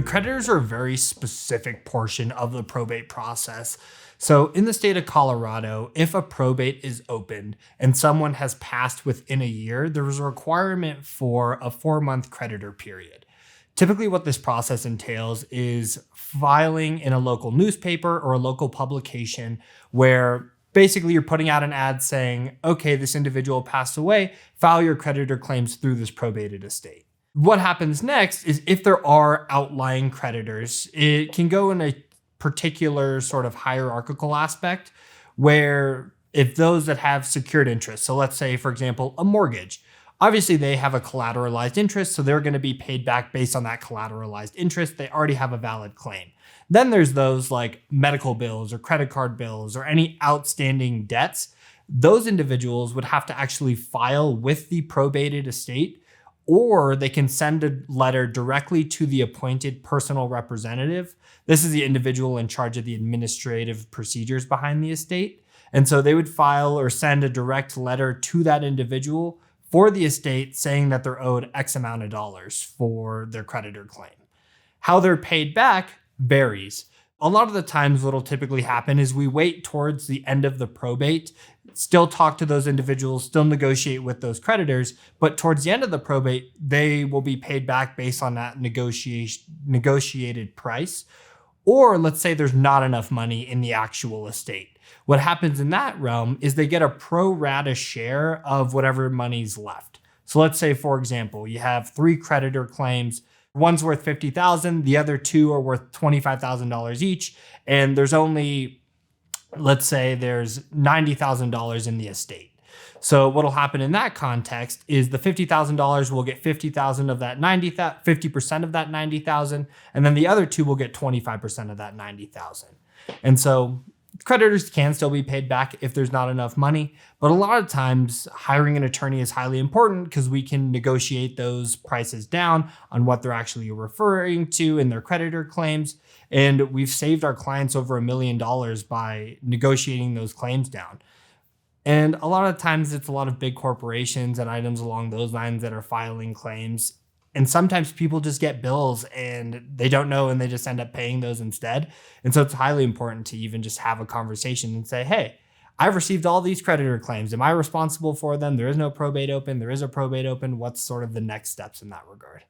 The creditors are a very specific portion of the probate process. So in the state of Colorado, if a probate is opened and someone has passed within a year, there is a requirement for a 4-month creditor period. Typically what this process entails is filing in a local newspaper or a local publication where basically you're putting out an ad saying, okay, this individual passed away, file your creditor claims through this probated estate. What happens next is if there are outlying creditors, it can go in a particular sort of hierarchical aspect where if those that have secured interest, so let's say, for example, a mortgage, obviously they have a collateralized interest, so they're going to be paid back based on that collateralized interest. They already have a valid claim. Then there's those like medical bills or credit card bills or any outstanding debts. Those individuals would have to actually file with the probated estate, or they can send a letter directly to the appointed personal representative. This is the individual in charge of the administrative procedures behind the estate. And so they would file or send a direct letter to that individual for the estate saying that they're owed X amount of dollars for their creditor claim. How they're paid back varies. A lot of the times what'll typically happen is we wait towards the end of the probate, still talk to those individuals, still negotiate with those creditors, but towards the end of the probate, they will be paid back based on that negotiated price. Or let's say there's not enough money in the actual estate. What happens in that realm is they get a pro rata share of whatever money's left. So let's say, for example, you have 3 creditor claims. One's worth $50,000, the other 2 are worth $25,000 each, and there's only, let's say there's $90,000 in the estate. So what'll happen in that context is the $50,000 will get 50,000 of that 50% of that 90,000, and then the other 2 will get 25% of that 90,000. And so creditors can still be paid back if there's not enough money, but a lot of times hiring an attorney is highly important because we can negotiate those prices down on what they're actually referring to in their creditor claims. And we've saved our clients over $1 million by negotiating those claims down. And a lot of times it's a lot of big corporations and items along those lines that are filing claims. And sometimes people just get bills and they don't know and they just end up paying those instead. And so it's highly important to even just have a conversation and say, hey, I've received all these creditor claims. Am I responsible for them? There is no probate open. There is a probate open. What's sort of the next steps in that regard?